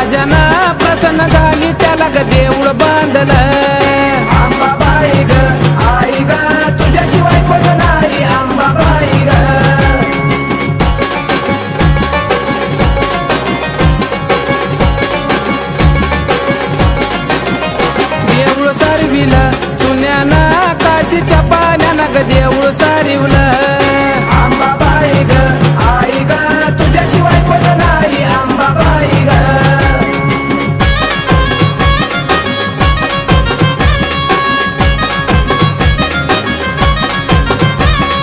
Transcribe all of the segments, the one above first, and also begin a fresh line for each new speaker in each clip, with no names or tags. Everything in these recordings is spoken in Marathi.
राजानं प्रसन्न झाली त्याला ग देऊळ बांधलं
अंबाबाई ग आई ग तुझ्याशिवाय कोण नाही अंबाबाई ग
देऊळ सारविलं चुन्यानं काशीच्या पाण्यानं ग देऊळ सारविलं
अंबाबाई ग आई ग तुझ्याशिवाय कोण नाही अंबाबाई ग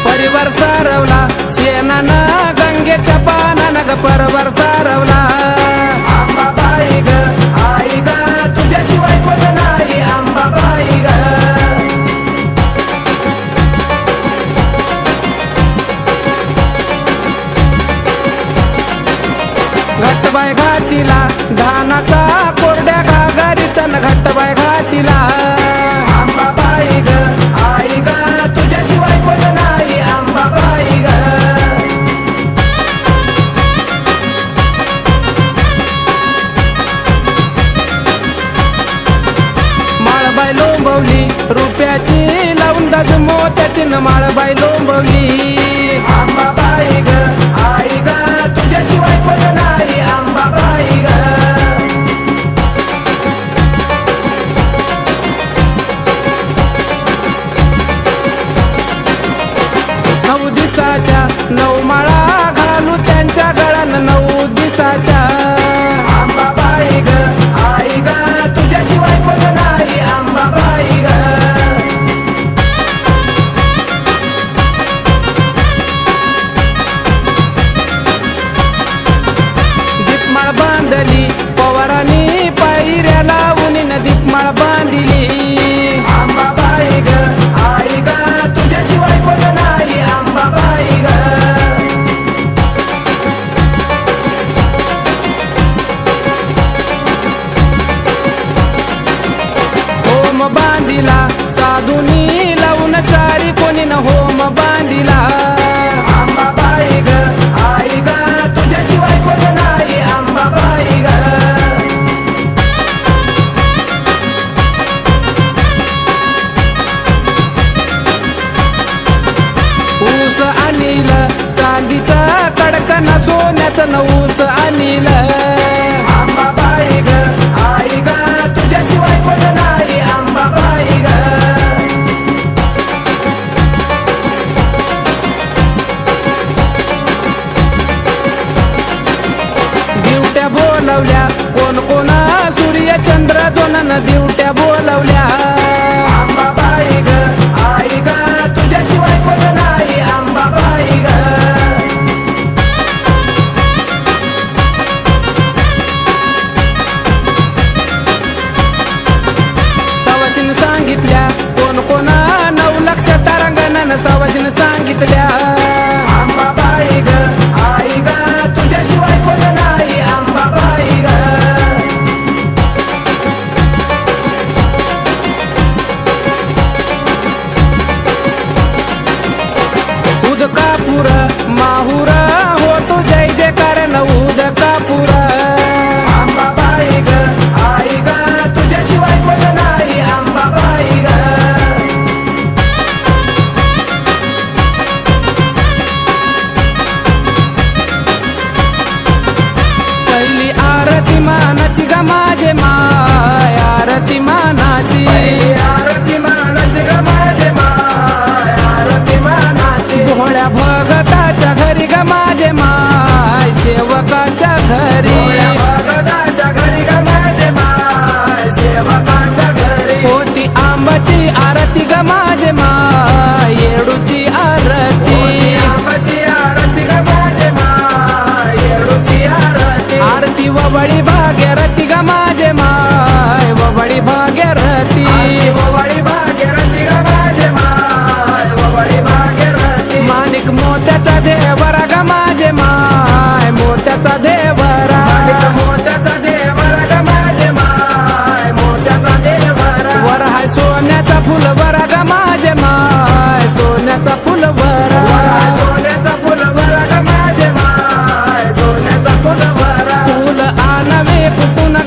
परिवार सारवला शेणानं गंगेच्या पानानं ग परवार सारवला
अंबाबाई ग आई ग तुझ्याशिवाय कोण नाही अंबाबाई ग
घाटबाई घाटीला धानाचा कोरड्या घागरीचा न घाटबाई घाटीला
अंबाबाई ग आई ग तुझ्याशिवाय कोण नाही अंबाबाई ग
माळबाई लोंबवली रुपयाची लावून दाज मोत्याची न माळबाई लोंबवली
अंबाबाई ग आई ग तुझ्याशिवाय कोण नाही अंबाबाई ग
नऊ दिसाच्या नऊ माळा घालू त्यांच्या गळ्यानं नऊ दिसाच्या
अंबाबाई ग आई ग तुझ्याशिवाय कोण नाही अंबाबाई ग
दीपमाळ बांधली पवारांनी पायऱ्या लावून न दीपमाळ बांधली
अंबाबाई ग आई ग तुझ्याशिवाय कोण नाही अंबाबाई ग
होम बांधिला साधुनी लावून चारी कोणी न होम बांधिला
अंबाबाई ग आई ग तुझ्याशिवाय कोण नाही अंबाबाई ग
ऊस आणील चांदीचा कडकन सोन्याचं न ऊस आणील
अंबाबाई ग आई ग तुझ्याशिवाय कोण नाही अंबाबाई ग
दिवट्या बोलवल्या कोण कोणा सूर्य चंद्र दोन दिवट्या बोलवल्या
अंबाबाई ग आई ग तुझ्याशिवाय कोण नाही अंबाबाई ग
सवाशीन सांगितल्या कोण कोणा 9 लक्ष तारांगणानं सवाशीन सांगितल्या
अंबाबाई ग आई ग तुझ्याशिवाय कोण नाही अंबाबाई ग
उदकापूर माहुर होतो जय जयकार न उदकापूर
अंबाबाई ग आई ग तुझ्याशिवाय कोण नाही अंबाबाई ग
पहिली आरती मानाची ग माझे माय आरती मानाची
आरती मानाची ग माझे माय आरती मानाची
भोळ्या भगताच्या घरी ग माझे माय सेवकाच्या घरी
भगताच्या घरी ग माझे माय सेवकाच्या घरी
होती आंबाची आरती ग माझे माय येडूची आरती
आंबाची आरती ग माझे माय येडूची आरती
आरती वबळी भाग्यरथी ग माझे माय वबळी भाग्यरथी
वबळी भाग्यरथी ग माझे माय वबळी भाग्यरथी
माणिक मोत्याचा देवरा ग माझे माय मोत्याचा देवरा
मोत्याचा देवरा ग माझे माय मोत्याचा देवरा
वर हाय सोन्याचा फुलवरा ग माझे माय सोन्याचा फुलवरा
सोन्याचा फुलवरा ग माझे माय सोन्याचा फुलवरा
फुल आणवे कुठून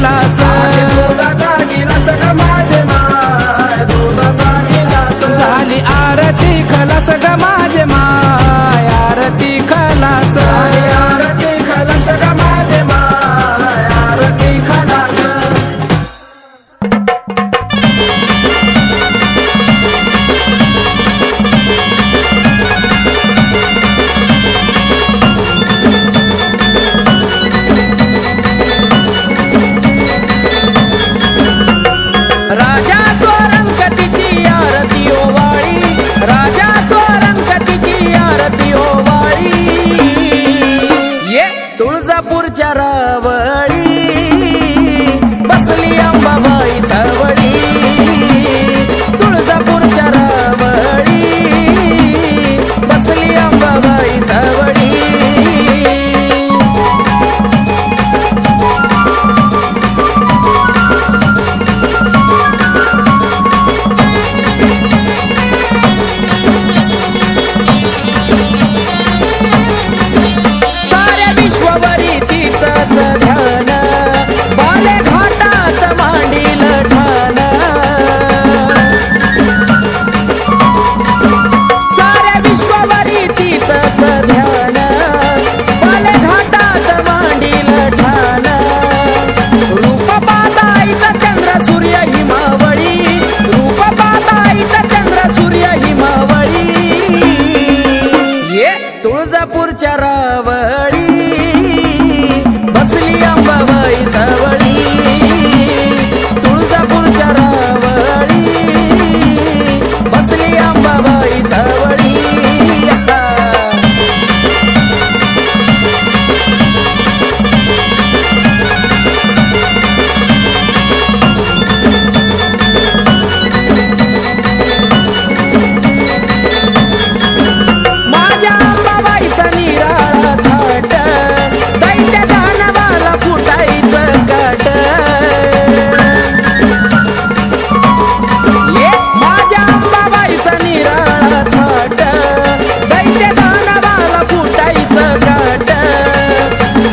गिलास
दुधाचा गिलास ग माझे माय दुधाचा गिलास
झाली आरती खलास ग माझे माय आरती खलास
आरती खलास ग माझे माय आरती खलास
राजा स्वरंगतीची आरती ओवाळी राजा स्वरंगतीची आरती ओवाळी ये तुळजापूरच्या रावळी बसली अंबाबाई सावळी तुळजापूरच्या रावळी बसली अंबाबाई सावळी साऱ्या विश्वावरी तिचंच ध्यान बाले घाटात मांडील ठाण साऱ्या विश्वावरी तिचंच ध्यान बाले घाटात मांडील ठाण रूप पाहताईचा चंद्र सूर्य हिमावळी रूप पाहताईचा चंद्र सूर्य हिमावळी ये तुळजापूरच्या रावळी बसली अंबाबाई सावळी तुळजापूरच्या रावळी बसली अंबाबाई सावळी माझ्या अंबाबाईचा निराळा थाट दैत्य दानवाला फुटायचं काट ये माझ्या अंबाबाईचा निराळा थाट दैत्य दानवाला फुटायचं काट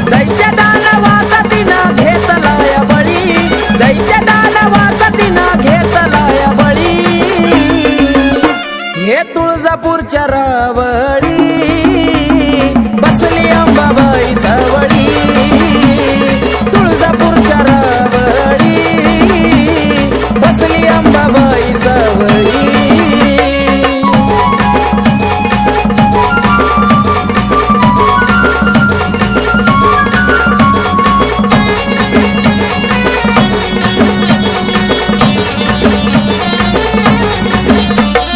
दैत्य दानवाचा तिनं घेतलाय बळी दैत्य दानवाचा तिनं घेतलाय बळी हे तुळजापूरच्या रावळी बसली अंबाबाई सावळी तुळजापूरच्या रावळी बसली अंबाबाई सावळी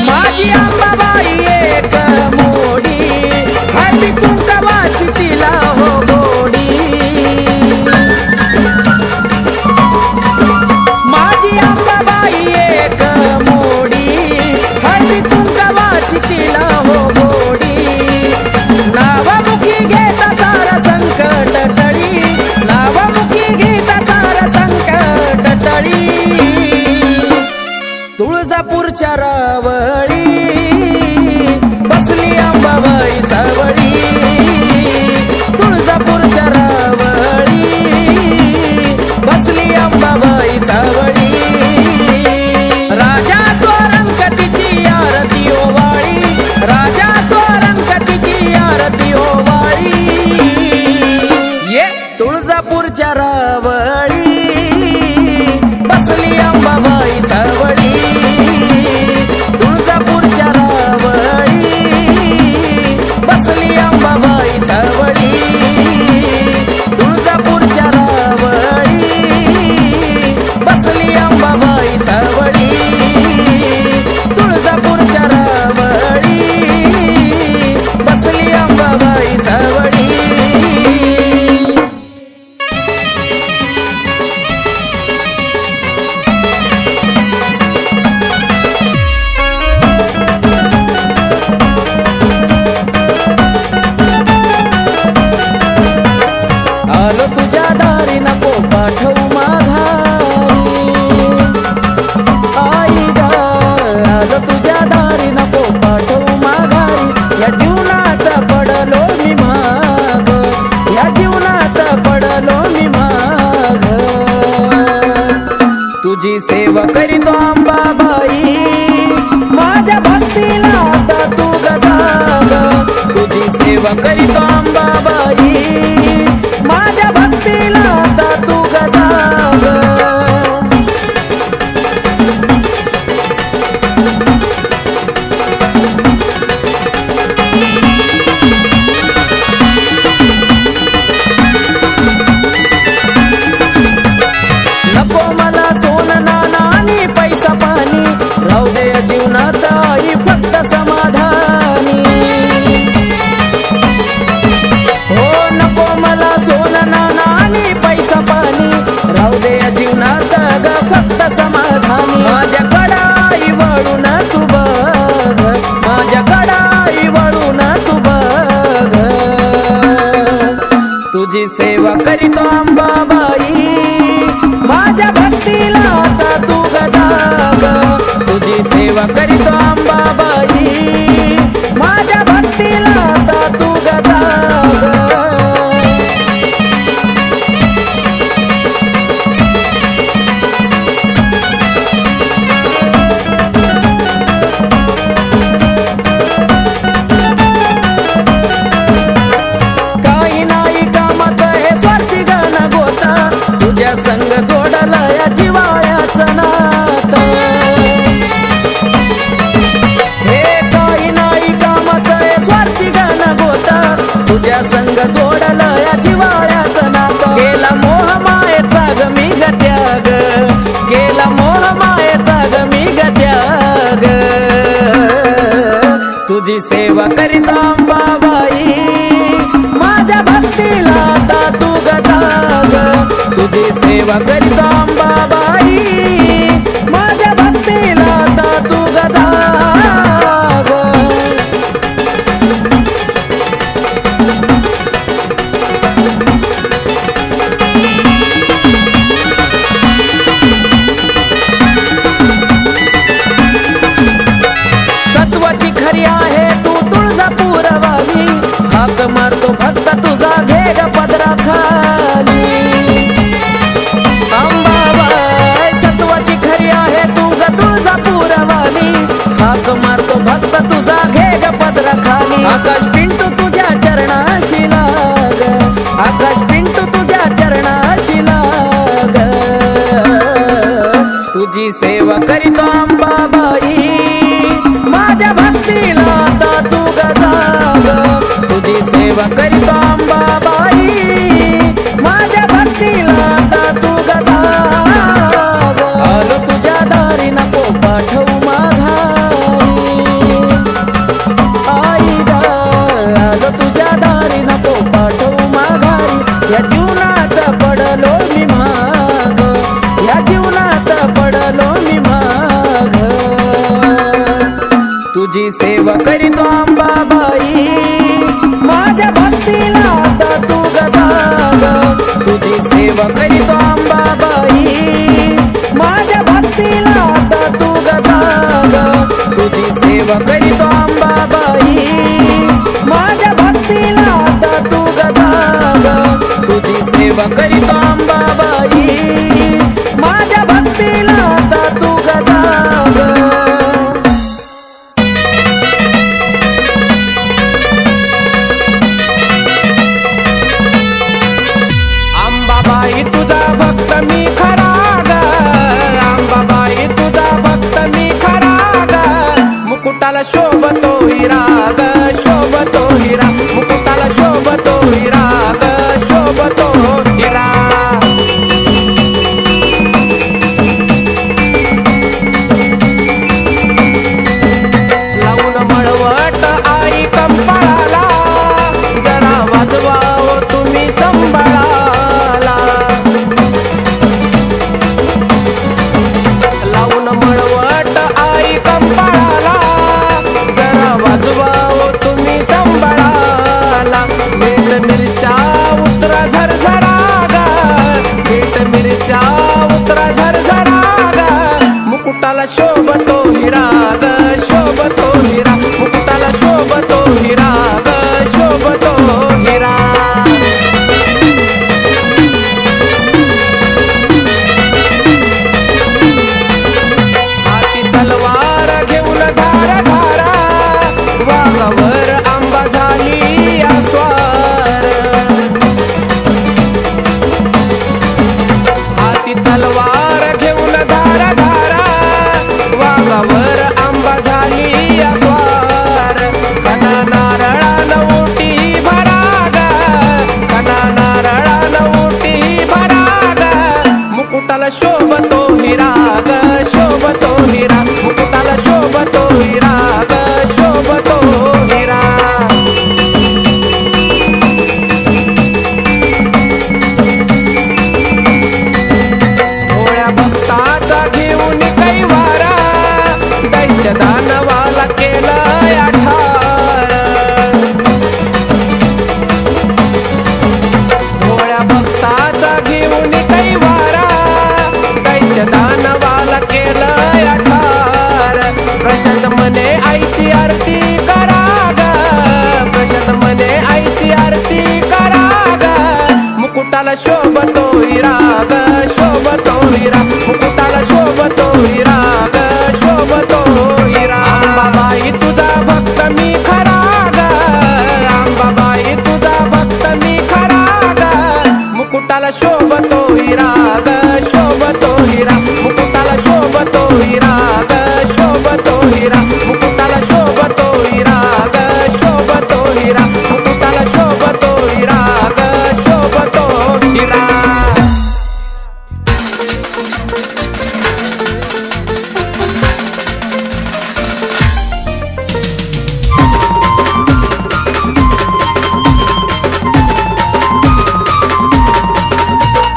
माझी अंबाबाई एक मोडी हळदी कुंकवाची तिला हो गोडी सेवा करीतो अंबाबाई माझ्या भक्तीला आता तू गजाग नको मला सोनं नाणं आणि पैसा पाणी राहू दे जीवनात आई फक्त समाधानी हो नको मला सोनं नाणं आणि पैसा पाणी राहू दे जीवनात ग फक्त समाधानी माझ्याकडं आई वळून तू बघ माझ्याकडं आई वळून तू बघ तुझी सेवा करीतो अंबाबाई माझ्या भक्तीला आता तू गजाग तुझी सेवा करीतो अंबाबाई माझ्या भक्तीला आता तू गजाग काही नाही कामाचं हे स्वार्थी गाणं गोता तुझ्या संग जोडलं या जिवाळ्याचं नातं हे काही नाही कामाचं हे स्वार्थी गाणं गोता तुझ्या संग जोडलं या जिवाळ्याचं नातं केला मोह मायेचा ग मी ग त्याग केला मोह मायेचा ग मी ग त्याग तुझी सेवा करीत अंबाबाई माझ्या भक्तीला आता तू गजाग तुझी सेवा करीत अंबाबाई माझ्या भक्तीला आता तू गजाग सत्वाची खरी आहे तू तुळजापूरवाली हाक मारतो भक्त तुझा घे ग पदरा खाली अंबाबाई सत्वाची खरी आहे तू ग तुळजापूरवाली हाक मारतो भक्त तुझा घे ग पदरा खाली आकाश पिंटू तुझ्या चरणाशी लाग आकाश पिंटू तुझ्या चरणाशी लाग तुझी सेवा करीतो अंबाबाई माझ्या भक्तीला आता तू गजाग तुझी सेवा करीतो अंबाबाई माझ्या भक्तीला आता तू गजाग आलो तुझ्या दारी नको पाठवू माघारी आई ग आलो तुझ्या दारी नको पाठवू माघारी या जीवनात पडलो मी माग या जीवनात पडलो मी माग तुझी सेवा करीतो अंबाबाई माझ्या भक्तीला आता तू गजाग तुझी सेवा करीतो अंबाबाई माझ्या भक्तीला आता तू गजाग तुझी सेवा करीतो अंबाबाई माझ्या भक्तीला आता तू गजाग तुझी सेवा करीतो अंबाबाई माझ्या भक्तीला आता तू गजाग अंबाबाई तुझा भक्त मी खरा ग अंबाबाई तुझा भक्त मी खरा ग मुकुटाला शोभतो हिरा ग शोभतो हिरा मुकुटाला शोभतो हिरा ग शोभतो हिरा लावून मळवट आई कंपाळाला जरा वाजवा हो तुम्ही संभाळाला लावून मळवट आई कंपाळाला जरा वाजवा हो तुम्ही संभाळाला मीठ मिरच्या उतरा झरझरा ग मीठ मिरच्या उतरा झरझरा ग मुकुटाला शोभतो हिरा ग शोभतो हिरा मुकुटाला शोभतो हिरा ग शोभतो हिरा हाती तलवार घेऊन धारा धारा वाघावर आंबा झाली मुकुटाला शोभतो हिरा ग शोभतो हिरा मुकुटाला शोभतो हिरा ग शोभतो हिरा अंबाबाई तुझा भक्त मी खरा ग अंबाबाई तुझा भक्त मी खरा ग मुकुटाला शोभतो हिरा ग शोभतो हिरा मुकुटाला शोभतो हिरा ग शोभतो हिरा मुकुटाला शोभतो हिरा ग शोभतो हिरा मुकुटाला शोभतो हिरा ग शोभतो हिरा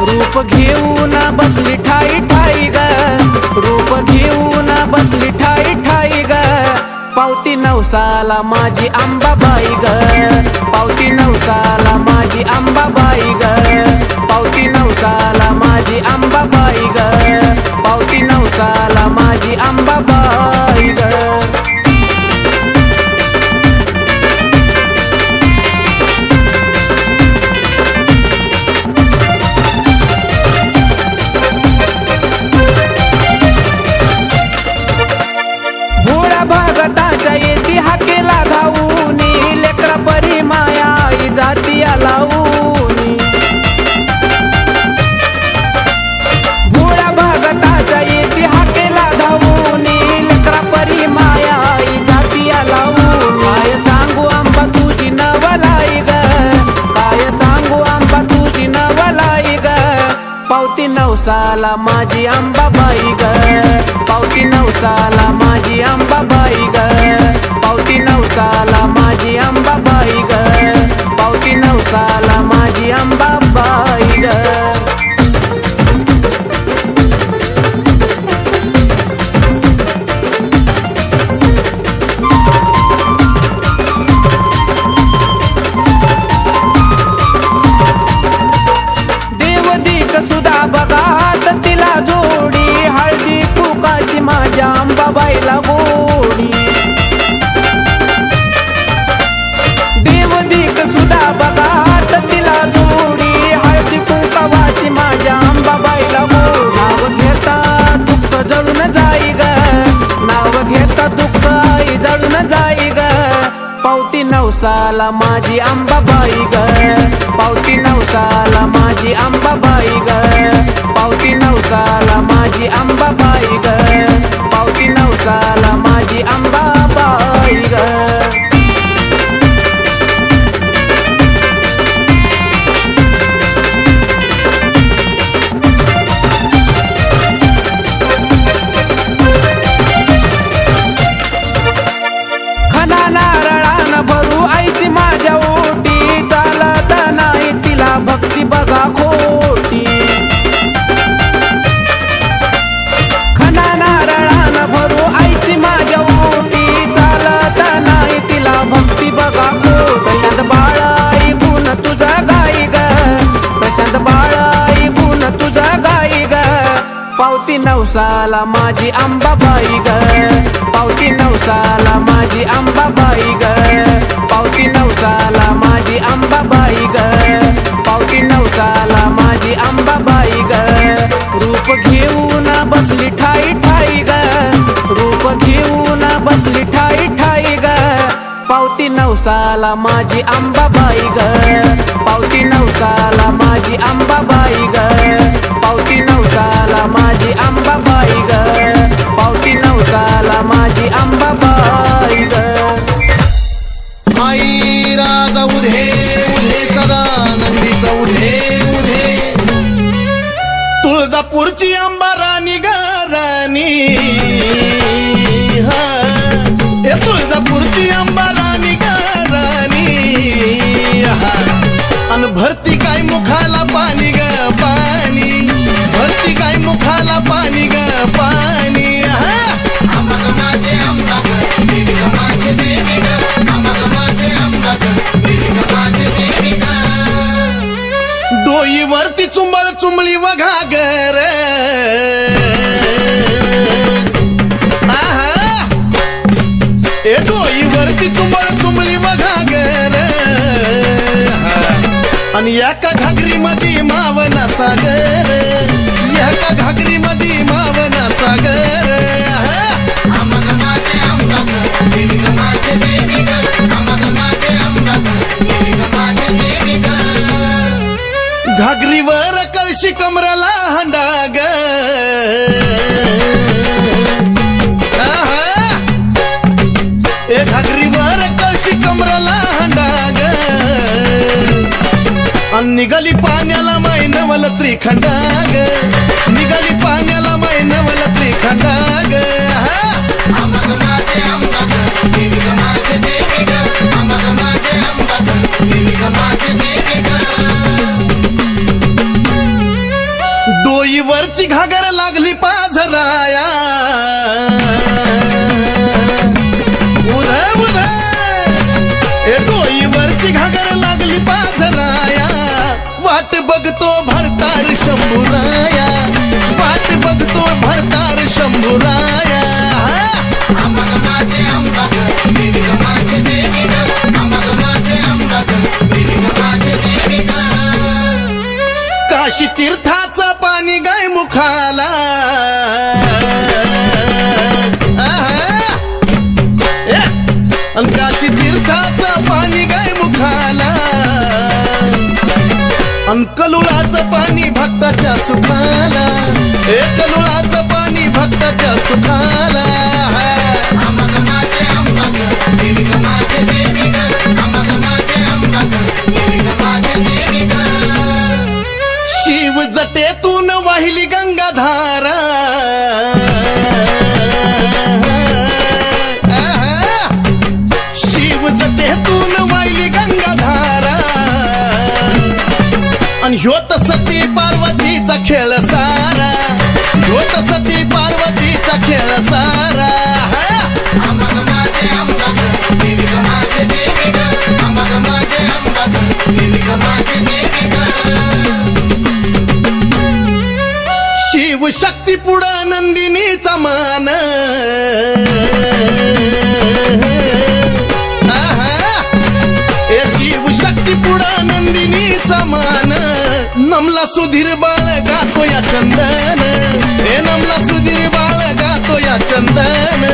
रूप घेऊन बसली ठाई ठाई ग रूप घेऊन बसली ठाई ठाई ग पावती नवसाला माझी अंबाबाई ग पावती नवसाला माझी अंबाबाई ग पावती नवसाला माझी अंबाबाई ग पावती नवसाला माझी अंबाबाई ग भगताच्या येती हाकेला धावूनी लेकरा परी माया आई जाती लावूनी भोळ्या भगताच्या येती हाकेला धावूनी लेकरा परी माया आई जाती लावून काय सांगू आंबा तुझी नवलाई ग काय सांगू आंबा तुझी नवलाई ग पावती नवसाला माझी अंबाबाई ग पावती नवसाला माझी अंबाबाई ग पावती नवसाला माझी अंबाबाई ग पावती नवसाला माझी अंबाबाई ग सुधा बघात तिला जोडी हळदी कुकाची माझ्या अंबाबाईला गोडी देवदीक सुधा बघात तिला जोडी हळदी कुकावाची माझ्या अंबाबाईला गोडी नाव घेता दुःख जळून जाई ग नाव घेता दुःख आई जळून जाई ग पावती नवसाला माझी अंबाबाई ग पावती नवसाला माझी अंबाबाई ग पावती नवसाला माझी अंबाबाई ग पावती नवसाला माझी अंबाबाई ग भरू आईची माझ्या ओटी चालत नाही तिला भक्ती बघा खोटी खना नारळान भरू आईची माझ्या ओटी चालत नाही तिला भक्ती बघा खोटी प्रशांत बाळाई गुण तुझा गाई ग प्रशांत बाळाई गुण तुझा गाई ग पावती नवसाला माझी अंबाबाई ग पावती नवसाला माझी अंबाबाई ग पावती नवसाला माझी अंबाबाई ग पावती नवसाला माझी अंबाबाई ग रूप घेऊन बसली ठाई ठाई ग रूप घेऊन बसली ठाई ठाई ग पावती नवसाला माझी अंबाबाई ग पावती नवसाला माझी अंबाबाई ग पावती नवसाला माझी अंबाबाई ग पावती नवसाला माझी अंबाबाई ग
आई राजा उधे उधे सदा नंदीचा उधे उधे तुळजापूरची अंबा राणी ग राणी हे तुळजापूरची अंबा राणी ग राणी अन भरती काय मुखाला पाणी ग पाणी भरती काय मुखाला पाणी ग पाणी माझे अंबा ग देवी ग माझे देवी ग माझे अंबा ग देवी ग माझे देवी ग डोईवरती चुंबळ चुंबळी वघा गर ए डोईवरती चुंबळ चुंबळी वघा गर आणि एका घागरी मध्ये माव सागर एका घागरी मध्ये मावना सागर घागरीवर कळशी कमराला हंडाग ए घागरीवर कळशी कमराला हंडाग अन निघाली पाण्याला मैनवल त्रिखंडाग निघाली पाण्याला मैनवल त्रिखंडाग डोईवरची घागर लागली पाझराया उध उध ए डोईवरची घागर लागली पाझराया वाट बघतो भरतार शंभूराया वाट बघतो भरतार शंभूराया काशी तीर्थाचं पाणी गाय मुखाला काशी तीर्थाचं पाणी गाय मुखाला कलुळाचं पाणी भक्ताच्या सुखाला ए कलुळाचं पाणी भक्ताच्या सुखाला शिव जटेतून वाहिली गंगाधारा शिव जटेतून वाहिली गंगाधारा आणि ह्योत सती पार्वतीचा खेळ सारा ह्योत सती पार्वतीचा खेळ सारा शिव शक्ती पुढं नंदिनीचा मान ए शिव शक्ती पुढं नंदिनीचा मान नमला सुधीर बाळ गातो या चंदन ए नमला सुधीर बाळ गातो या चंदन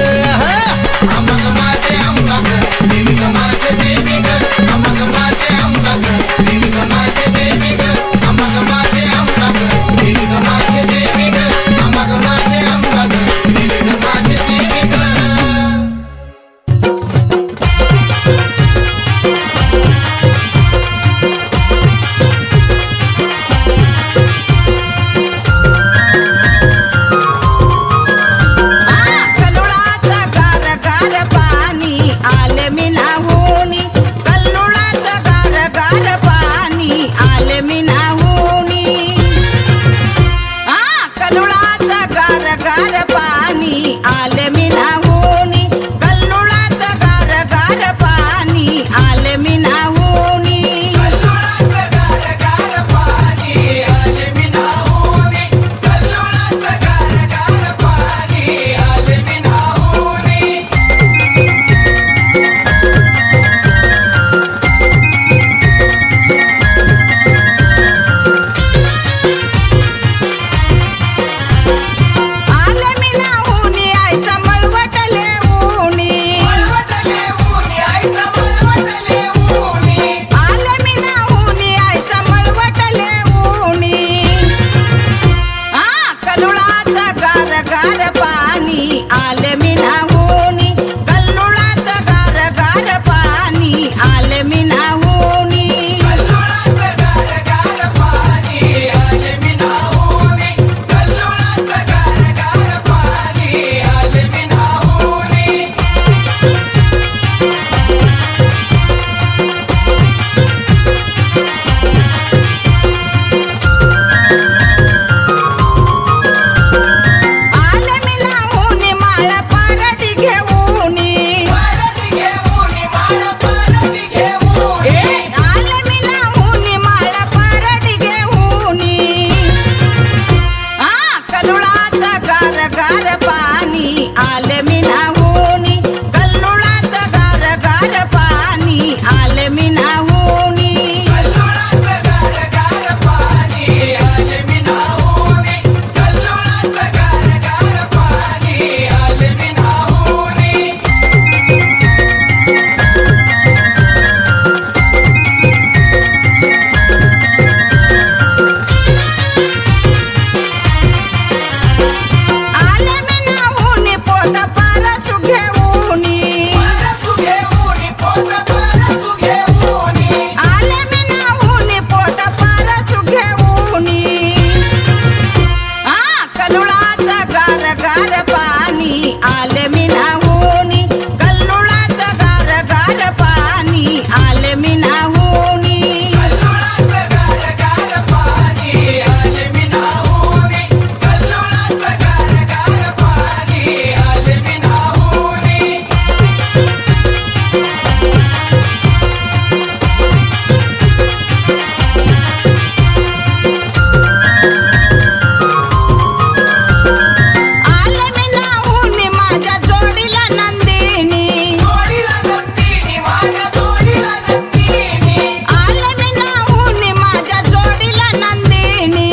गार पाणी आले मी नाहुनी
कल्लोळाचं गार गार पाणी आले मी नाहुनी कल्लोळाचं गार गार पाणी आले मी नाहुनी
आले मी नाहुनी माझ्या जोडीला नंदिनी
जोडीला नंदिनी माझ्या जोडीला नंदिनी
आले मी नाहुनी माझ्या जोडीला नंदिनी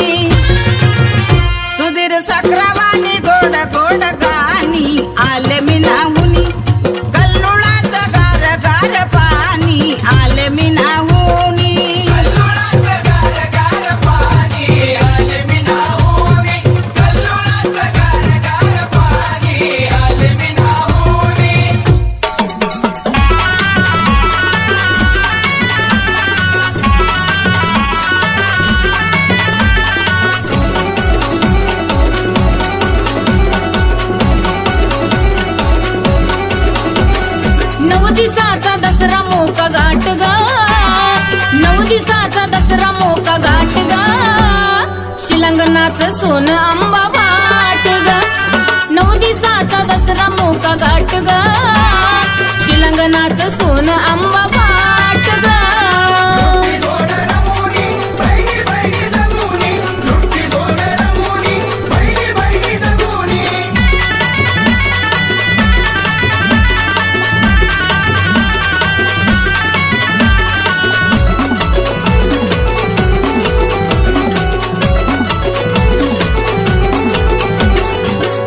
सुधीर सक्रावानी गोड गोड गाणी आले मी नाहुनी कल्लोळाचं गार गार पाणी आले मी नाहुनी
कल्लोळाचं गार गार पाणी आले मी नाहुनी कल्लोळाचं गार गार पाणी आले मी नाहुनी
नऊ दिवसाचा दसरा मोका गाठ ग नऊ दिवसाचा दसरा मोका गाठ ग शिलंगणाचं सोनं आंबा वाट ग नऊ दिवसाचा दसरा मोका गाठ ग शिलंगणाचं सोनं आंबा वाट ग
सोनं रमुनी बहिणी बहिणी जमुनी लुट्टी सोनं रमुनी बहिणी बहिणी जमुनी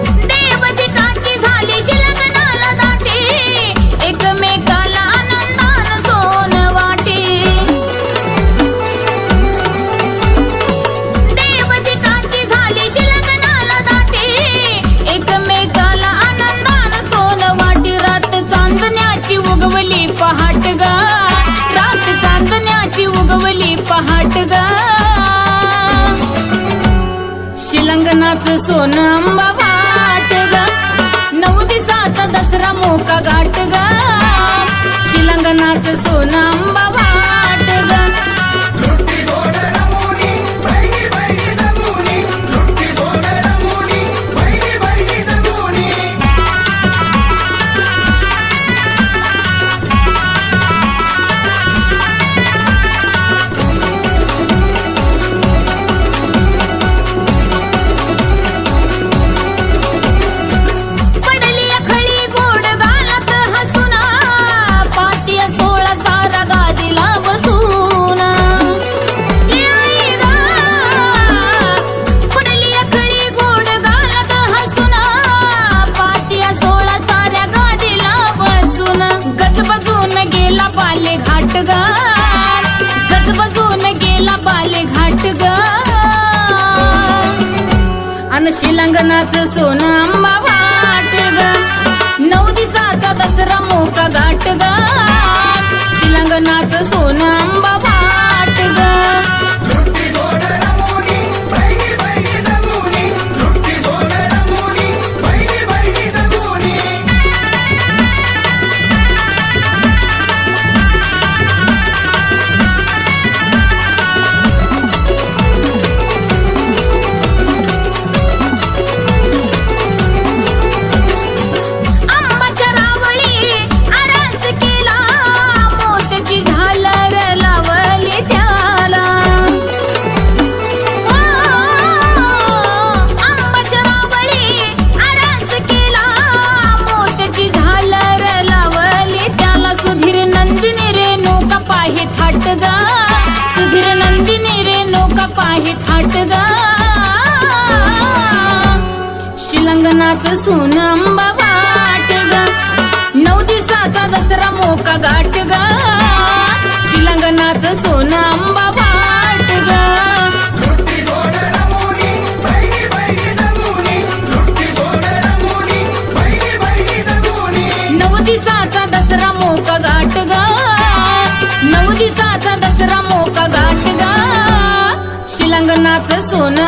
देवदिकाची झाली शिलंगणाला दाटी एकमेकाला आनंदानं सोनं वाटी देवदिकाची झाली शिलंगणाला दाटी एकमेकाला आनंदानं सोनं वाटी रात चांदण्याची उगवली पहाट ग रात चांदण्याची उगवली पहाट ग शिलंगणाचं सोनं आंबा वाट ग नऊ दिवसाचा दसरा मोका गाठ ग शिलंगणाचं सोनं आंबा वाट ग
लुट्टी सोनं रमुनी बहिणी बहिणी जमुनी लुट्टी सोनं रमुनी बहिणी बहिणी जमुनी
पडली अखळी गोड गालात हसुना पातिया 16 सारा गादीला बसूना आई ग पडली अखळी गोड गालात हसुना पातिया 16 साऱ्या गादीला बसून गजबजून गेला बाले घाट ग गजबजून गेला बाले घाट ग अन शिलंगणाचं सोनं आंबा वाट ग नऊ दिवसाचा दसरा मोका गाठ ग शिलंगणाचं सोनं आंबा वाट ग
लुट्टी सोनं रमुनी बहिणी बहिणी जमुनी लुट्टी सोनं रमुनी बहिणी बहिणी जमुनी
आंबाच्या रावळी आरास केला मोत्याची झालर लावली त्याला आंबाच्या रावळी आरास केला मोत्याची झालर लावली त्याला सुधीर नंदिनी रेणुका पाहे थाट ग सुधीर नंदिनी रेणुका पाहे थाट ग शिलंगणाचं सोनं आंबा वाट ग नऊ दिवसाचा दसरा मोका गाठ ग शिलंगणाचं सोनं आंबा वाट ग
लुट्टी सोनं रमुनी बहिणी बहिणी जमुनी लुट्टी सोनं रमुनी बहिणी बहिणी जमुनी
नऊ दिवसाचा दसरा मोका गाठ ग नऊ दिवसाचा दसरा मोका गाठ ग शिलंगणाचं सोनं